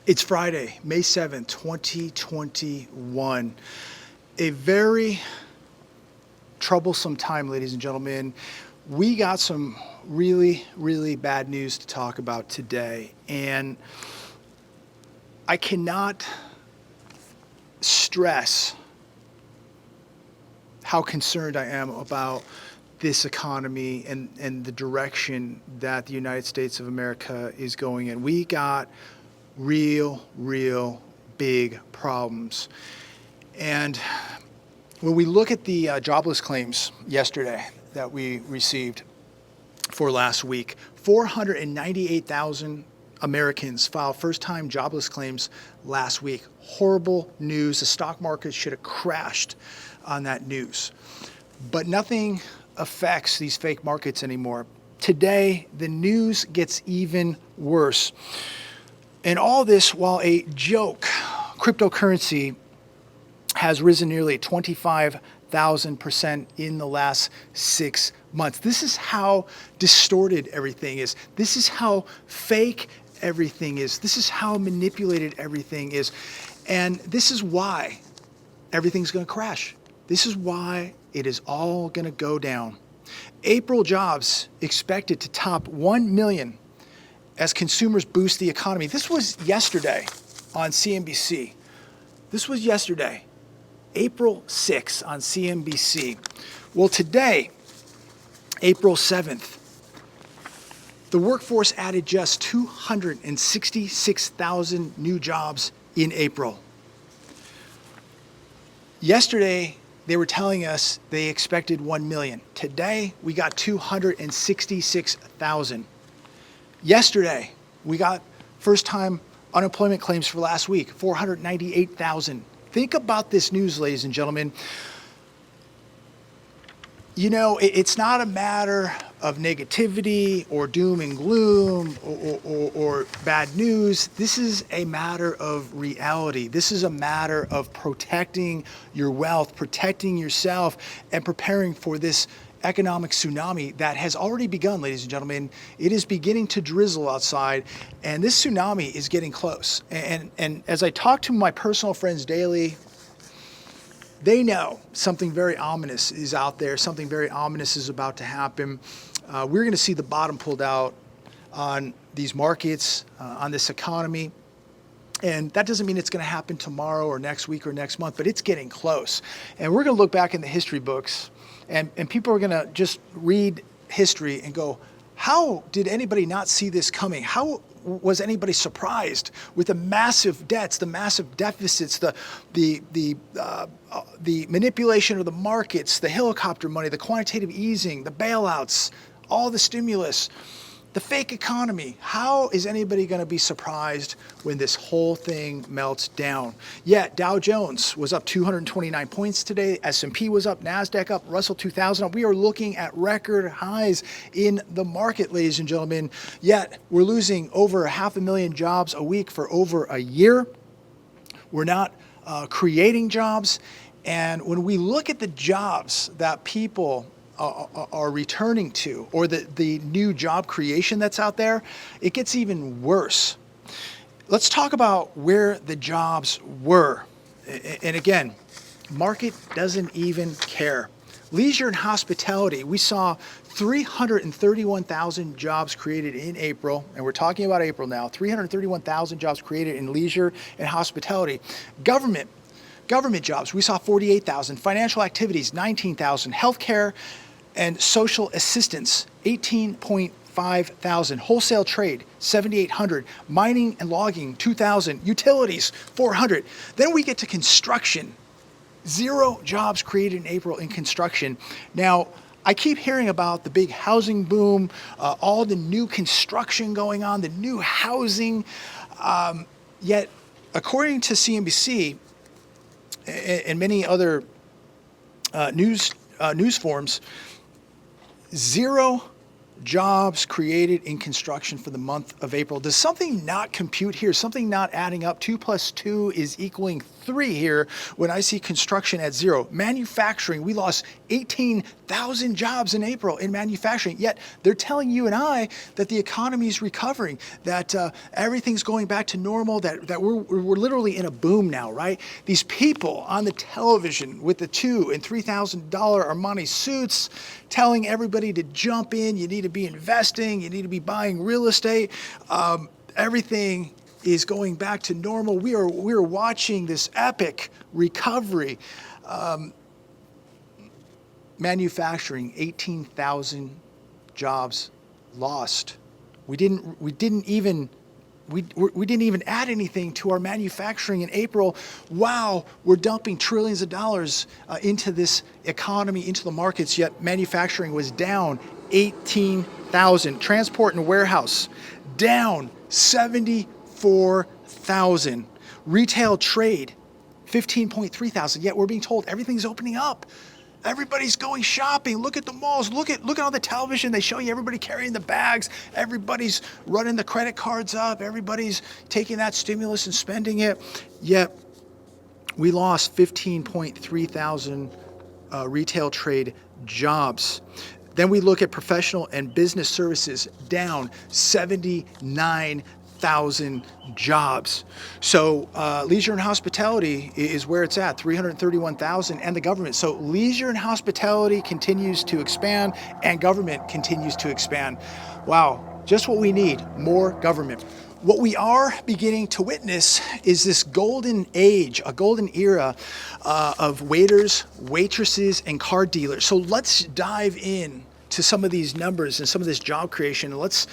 It's Friday, May 7th, 2021. A very troublesome time, ladies and gentlemen. We got some really bad news to talk about today. And I cannot stress how concerned I am about this economy and the direction that the United States of America is going in. We got real big problems. And when we look at the jobless claims yesterday that we received for last week, 498,000 Americans filed first-time jobless claims last week. Horrible news. The stock market should have crashed on that news. But nothing affects these fake markets anymore. Today, the news gets even worse. And all this while a joke cryptocurrency has risen nearly 25,000% in the last 6 months. This is how distorted everything is. This is how fake everything is. This is how manipulated everything is. And this is why everything's going to crash. This is why it is all going to go down. April jobs expected to top 1 million as consumers boost the economy. This was yesterday on CNBC. This was yesterday, April 6th on CNBC. Well, today, April 7th, the workforce added just 266,000 new jobs in April. Yesterday, they were telling us they expected 1 million. Today, we got 266,000. Yesterday, we got first-time unemployment claims for last week, 498,000. Think about this news, ladies and gentlemen. You know, it's not a matter of negativity or doom and gloom or bad news. This is a matter of reality. This is a matter of protecting your wealth, protecting yourself, and preparing for this economic tsunami that has already begun, ladies and gentlemen. It is beginning to drizzle outside, and this tsunami is getting close. And as I talk to my personal friends daily, they know something very ominous is out there. Something very ominous is about to happen. We're going to see the bottom pulled out on these markets, on this economy. And that doesn't mean it's going to happen tomorrow or next week or next month, but it's getting close. And we're going to look back in the history books, and people are going to just read history and go, how did anybody not see this coming? How was anybody surprised with the massive debts, the massive deficits, the manipulation of the markets, the helicopter money, the quantitative easing, the bailouts, all the stimulus, the fake economy? How is anybody going to be surprised when this whole thing melts down? Yet Dow Jones was up 229 points today. S&P was up, NASDAQ up, Russell 2000 up. We are looking at record highs in the market, ladies and gentlemen. Yet we're losing over 500,000 jobs a week for over a year. We're not creating jobs. And when we look at the jobs that people are returning to, or the new job creation that's out there, it gets even worse. Let's talk about where the jobs were. And again, market doesn't even care. Leisure and hospitality, we saw 331,000 jobs created in April, and we're talking about April now, 331,000 jobs created in leisure and hospitality. Government jobs, we saw 48,000. Financial activities, 19,000. Healthcare and social assistance, 18,500. Wholesale trade, 7,800. Mining and logging, 2,000. Utilities, 400. Then we get to construction. 0 jobs created in April in construction. Now, I keep hearing about the big housing boom, all the new construction going on, the new housing. Yet, according to CNBC and many other news forms, 0 jobs created in construction for the month of April. Does something not compute here? Something not adding up? 2 plus 2 is equaling 3 here when I see construction at 0. Manufacturing, we lost 18,000 jobs in April in manufacturing, yet they're telling you and I that the economy is recovering, that everything's going back to normal, that we're literally in a boom now, right? These people on the television with the $2,000 and $3,000 Armani suits telling everybody to jump in, you need to be investing, you need to be buying real estate, everything is going back to normal. We are watching this epic recovery. Manufacturing, 18,000 jobs lost. We didn't even add anything to our manufacturing in April. Wow, we're dumping trillions of dollars into this economy, into the markets, yet manufacturing was down 18,000. Transport and warehouse, down 74,000. Retail trade, 15.3 thousand, yet we're being told everything's opening up. Everybody's going shopping. Look at the malls. Look at on the television. They show you everybody carrying the bags. Everybody's running the credit cards up. Everybody's taking that stimulus and spending it. Yet we lost 15.3 thousand retail trade jobs. Then we look at professional and business services, down 79,000 jobs. So leisure and hospitality is where it's at, 331,000, and the government. So leisure and hospitality continues to expand, and government continues to expand. Wow, just what we need, more government. What we are beginning to witness is this golden age, a golden era of waiters, waitresses, and car dealers. So let's dive in to some of these numbers and some of this job creation. Let's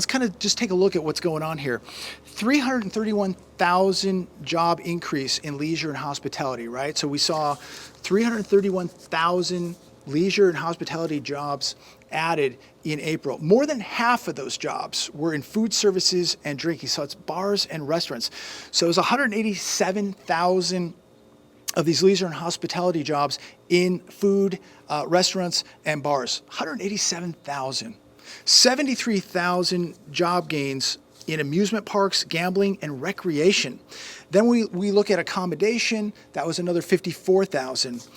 kind of just take a look at what's going on here. 331,000 job increase in leisure and hospitality, right? So we saw 331,000 leisure and hospitality jobs added in April. More than half of those jobs were in food services and drinking. So it's bars and restaurants. So it was 187,000 of these leisure and hospitality jobs in food, restaurants, and bars. 187,000. 73,000 job gains in amusement parks, gambling, and recreation. Then we look at accommodation. That was another 54,000.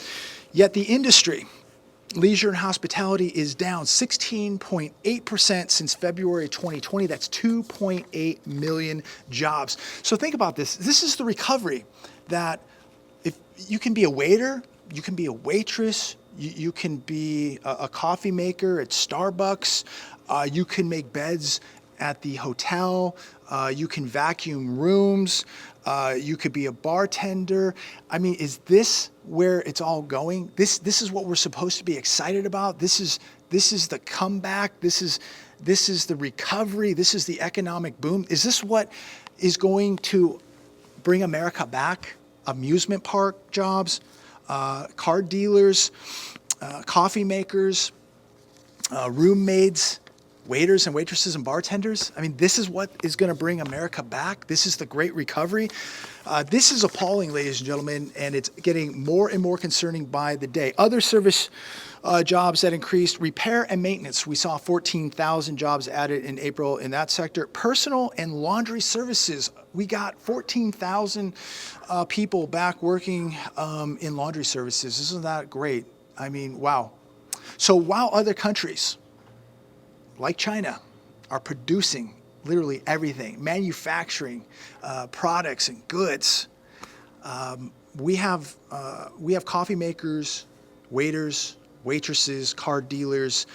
Yet the industry, leisure and hospitality, is down 16.8% since February 2020. That's 2.8 million jobs. So think about this. This is the recovery that if you can be a waiter, you can be a waitress, you can be a coffee maker at Starbucks, you can make beds at the hotel, you can vacuum rooms, you could be a bartender. I mean, is this where it's all going? This is what we're supposed to be excited about. This is the comeback. This is the recovery. This is the economic boom. Is this what is going to bring America back? Amusement park jobs, car dealers, coffee makers, room maids, waiters and waitresses and bartenders. I mean, this is what is going to bring America back. This is the great recovery. This is appalling, ladies and gentlemen, and it's getting more and more concerning by the day. Other service jobs that increased, repair and maintenance. We saw 14,000 jobs added in April in that sector. Personal and laundry services. We got 14,000 people back working in laundry services. Isn't that great? I mean, wow. So while other countries like China are producing literally everything, manufacturing products and goods, we have coffee makers, waiters, waitresses, car dealers,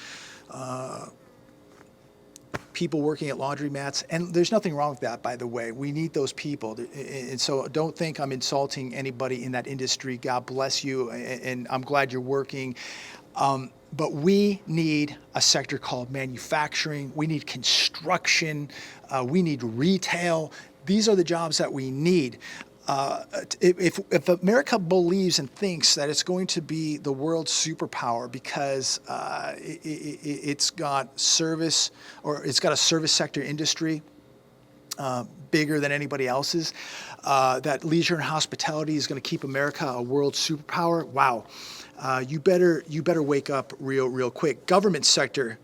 people working at laundromats, and there's nothing wrong with that, by the way. We need those people, and so don't think I'm insulting anybody in that industry. God bless you, and I'm glad you're working. But we need a sector called manufacturing. We need construction. We need retail. These are the jobs that we need. If America believes and thinks that it's going to be the world's superpower because it's got service, or it's got a service sector industry bigger than anybody else's, that leisure and hospitality is going to keep America a world superpower, wow. You better wake up real quick. Government sector,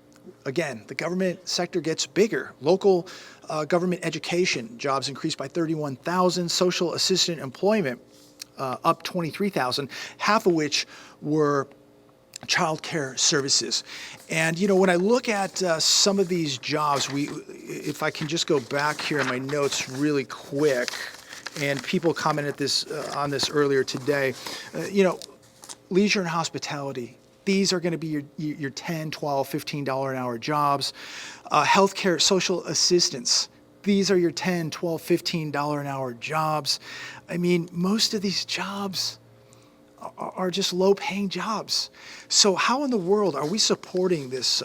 Again, the government sector gets bigger. Local government education jobs increased by 31,000. Social assistant employment up 23,000, half of which were childcare services. And when I look at some of these jobs, if I can just go back here in my notes really quick, and people commented on this earlier today, leisure and hospitality. These are going to be your $10, $12, $15 an hour jobs. Healthcare, social assistance. These are your $10, $12, $15 an hour jobs. I mean, most of these jobs are just low-paying jobs. So how in the world are we supporting this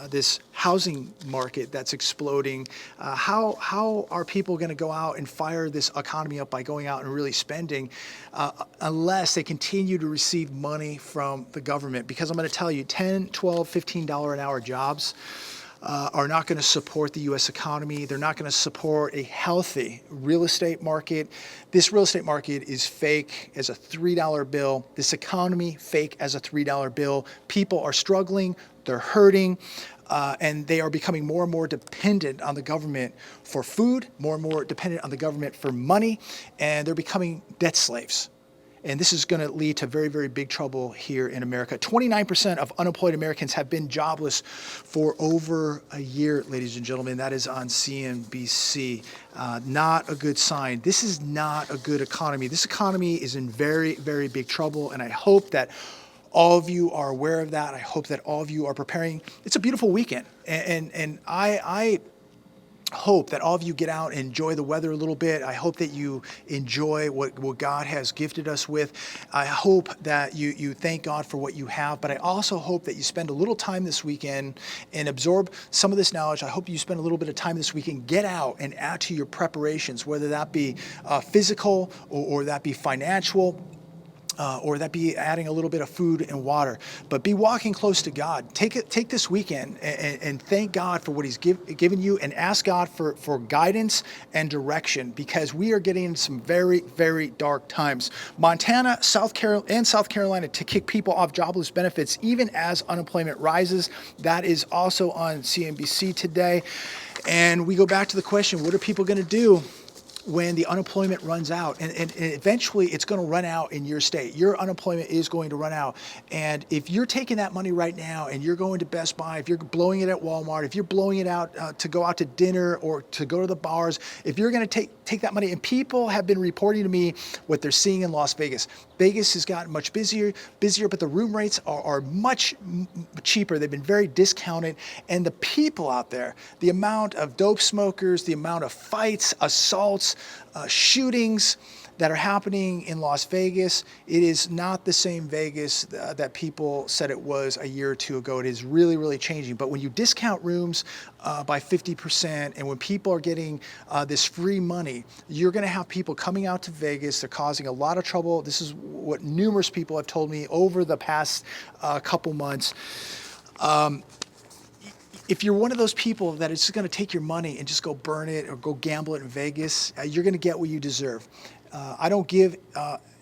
this housing market that's exploding? How are people going to go out and fire this economy up by going out and really spending unless they continue to receive money from the government? Because I'm going to tell you, $10, $12, $15 an hour jobs are not going to support the U.S. economy. They're not going to support a healthy real estate market. This real estate market is fake as a $3 bill. This economy, fake as a $3 bill. People are struggling. They're hurting. And they are becoming more and more dependent on the government for food, more and more dependent on the government for money, and they're becoming debt slaves. And this is going to lead to very, very big trouble here in America. 29% of unemployed Americans have been jobless for over a year, ladies and gentlemen. That is on CNBC. Not a good sign. This is not a good economy. This economy is in very, very big trouble, and I hope that all of you are aware of that. I hope that all of you are preparing. It's a beautiful weekend, and I hope that all of you get out and enjoy the weather a little bit. I hope that you enjoy what God has gifted us with. I hope that you thank God for what you have, but I also hope that you spend a little time this weekend and absorb some of this knowledge. I hope you spend a little bit of time this weekend, get out and add to your preparations, whether that be physical or that be financial. Or that be adding a little bit of food and water, but be walking close to God. Take this weekend and thank God for what He's given you, and ask God for guidance and direction, because we are getting into some very, very dark times. Montana, South Carolina to kick people off jobless benefits even as unemployment rises. That is also on CNBC today. And we go back to the question, what are people going to do when the unemployment runs out? And eventually it's going to run out in your state. Your unemployment is going to run out. And if you're taking that money right now and you're going to Best Buy, if you're blowing it at Walmart, if you're blowing it out to go out to dinner or to go to the bars, if you're going to take that money, and people have been reporting to me what they're seeing in Las Vegas. Vegas has gotten much busier, but the room rates are much cheaper. They've been very discounted. And the people out there, the amount of dope smokers, the amount of fights, assaults, shootings that are happening in Las Vegas, it is not the same Vegas that people said it was a year or two ago. It is really, really changing. But when you discount rooms by 50%, and when people are getting this free money, you're going to have people coming out to Vegas. They're causing a lot of trouble. This is what numerous people have told me over the past couple months. If you're one of those people that is just going to take your money and just go burn it or go gamble it in Vegas, you're going to get what you deserve. I don't give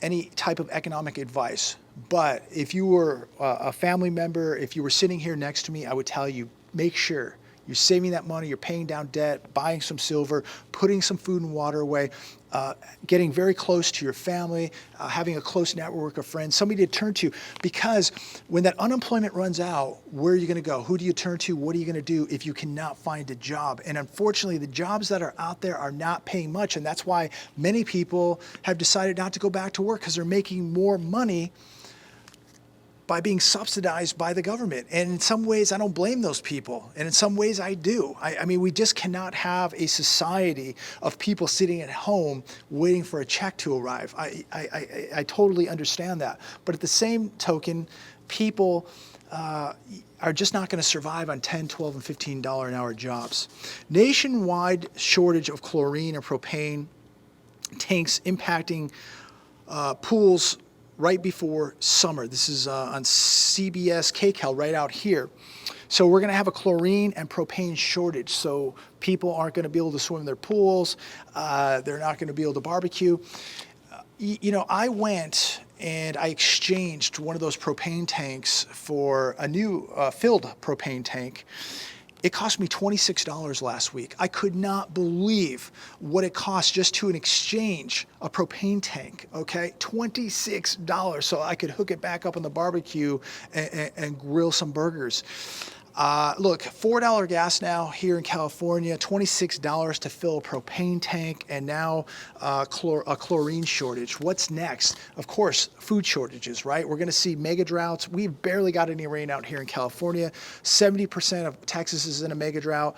any type of economic advice, but if you were a family member, if you were sitting here next to me, I would tell you, make sure you're saving that money, you're paying down debt, buying some silver, putting some food and water away, getting very close to your family, having a close network of friends, somebody to turn to. Because when that unemployment runs out, where are you going to go? Who do you turn to? What are you going to do if you cannot find a job? And unfortunately, the jobs that are out there are not paying much. And that's why many people have decided not to go back to work, because they're making more money by being subsidized by the government. And in some ways, I don't blame those people. And in some ways, I do. I mean, we just cannot have a society of people sitting at home waiting for a check to arrive. I totally understand that. But at the same token, people are just not going to survive on $10, $12, and $15 an hour jobs. Nationwide shortage of chlorine and propane tanks impacting pools right before summer. This is on CBS KCAL right out here. So we're going to have a chlorine and propane shortage. So people aren't going to be able to swim in their pools. They're not going to be able to barbecue. I went and I exchanged one of those propane tanks for a new filled propane tank. It cost me $26 last week. I could not believe what it cost just to exchange a propane tank, okay? $26 so I could hook it back up on the barbecue and grill some burgers. Look, $4 gas now here in California, $26 to fill a propane tank, and now a chlorine shortage. What's next? Of course, food shortages, right? We're going to see mega droughts. We've barely got any rain out here in California. 70% of Texas is in a mega drought.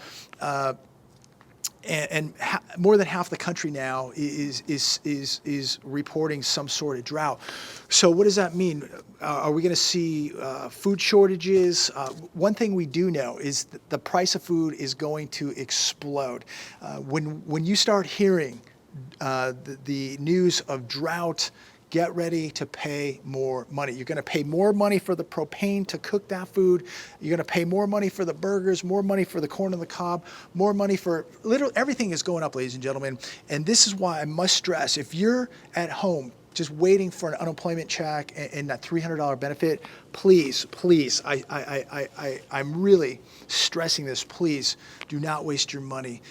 And more than half the country now is reporting some sort of drought. So what does that mean? Are we going to see food shortages? One thing we do know is that the price of food is going to explode. When you start hearing the news of drought, get ready to pay more money. You're going to pay more money for the propane to cook that food. You're going to pay more money for the burgers, more money for the corn on the cob, more money for literally everything is going up, ladies and gentlemen. And this is why I must stress, if you're at home just waiting for an unemployment check and that $300 benefit, please, I'm really stressing this. Please do not waste your money.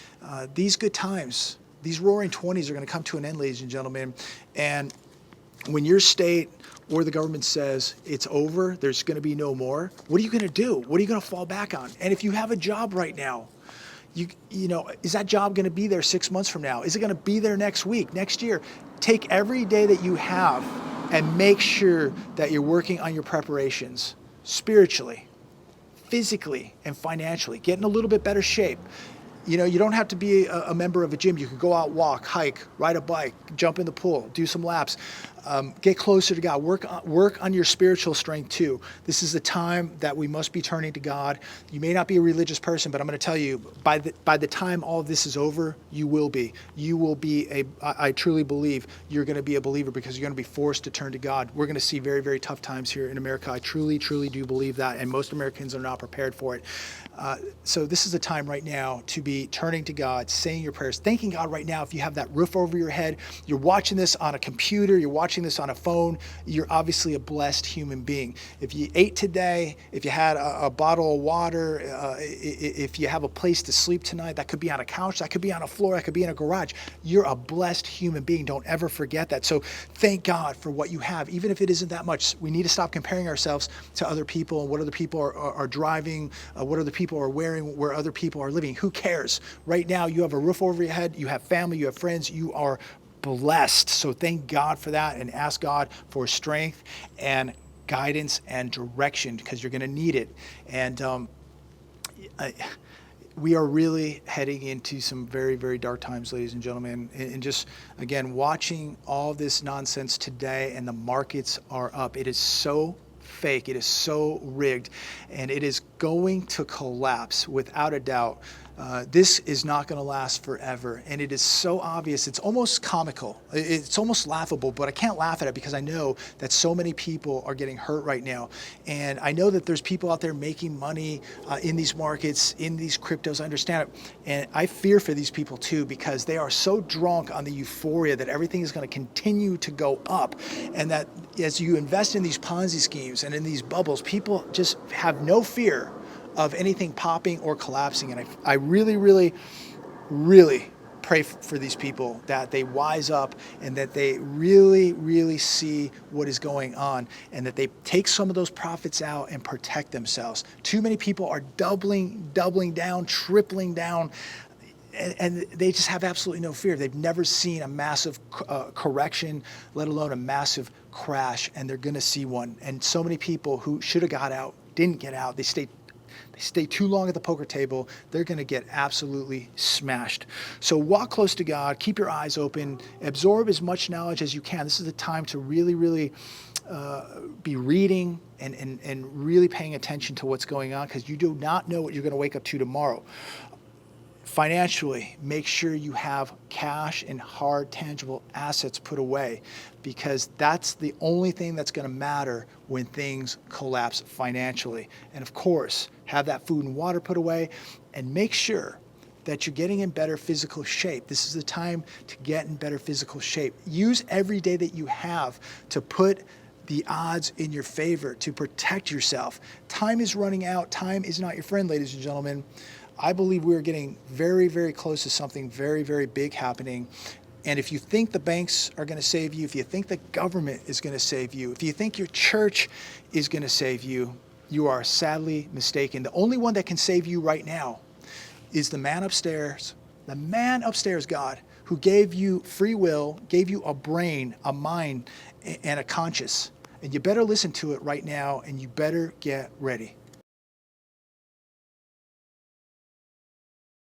These good times, these roaring 20s are going to come to an end, ladies and gentlemen. And when your state or the government says it's over, there's going to be no more, what are you going to do? What are you going to fall back on? And if you have a job right now, you know, is that job going to be there 6 months from now? Is it going to be there next week, next year? Take every day that you have and make sure that you're working on your preparations spiritually, physically, and financially. Get in a little bit better shape. You know, you don't have to be a member of a gym. You can go out, walk, hike, ride a bike, jump in the pool, do some laps, get closer to God. Work on your spiritual strength too. This is the time that we must be turning to God. You may not be a religious person, but I'm going to tell you, by the time all of this is over, you will be. You will be I truly believe you're going to be a believer because you're going to be forced to turn to God. We're going to see very, very tough times here in America. I truly do believe that, and most Americans are not prepared for it. So this is the time right now to be turning to God, saying your prayers, thanking God right now. If you have that roof over your head, you're watching this on a computer, you're watching this on a phone, you're obviously a blessed human being. If you ate today, if you had a bottle of water, if you have a place to sleep tonight, that could be on a couch, that could be on a floor, that could be in a garage. You're a blessed human being. Don't ever forget that. So thank God for what you have, even if it isn't that much. We need to stop comparing ourselves to other people and what other people are driving, what other people are wearing, where other people are living. Who cares? Right now, you have a roof over your head, you have family, you have friends, you are blessed. So thank God for that and ask God for strength and guidance and direction because you're going to need it. And we are really heading into some very, very dark times, ladies and gentlemen. And just, again, watching all this nonsense today and the markets are up. It is so fake. It is so rigged, and it is going to collapse without a doubt. This is not going to last forever, and it is so obvious. It's almost comical. It's almost laughable, but I can't laugh at it because I know that so many people are getting hurt right now, and I know that there's people out there making money in these markets, in these cryptos. I understand it, and I fear for these people too because they are so drunk on the euphoria that everything is going to continue to go up, and that as you invest in these Ponzi schemes and in these bubbles, people just have no fear of anything popping or collapsing. And I really pray for these people that they wise up and that they really see what is going on and that they take some of those profits out and protect themselves. Too many people are doubling down, tripling down, and they just have absolutely no fear. They've never seen a massive correction, let alone a massive crash, and they're going to see one. And so many people who should have got out didn't get out. They stay too long at the poker table, they're going to get absolutely smashed. So walk close to God, keep your eyes open, absorb as much knowledge as you can. This is the time to really be reading and really paying attention to what's going on because you do not know what you're going to wake up to tomorrow. Financially, make sure you have cash and hard, tangible assets put away because that's the only thing that's going to matter when things collapse financially. And of course, have that food and water put away and make sure that you're getting in better physical shape. This is the time to get in better physical shape. Use every day that you have to put the odds in your favor to protect yourself. Time is running out. Time is not your friend, ladies and gentlemen. I believe we're getting very, very close to something very, very big happening. And if you think the banks are going to save you, if you think the government is going to save you, if you think your church is going to save you, you are sadly mistaken. The only one that can save you right now is the man upstairs, God, who gave you free will, gave you a brain, a mind, and a conscience. And you better listen to it right now, and you better get ready.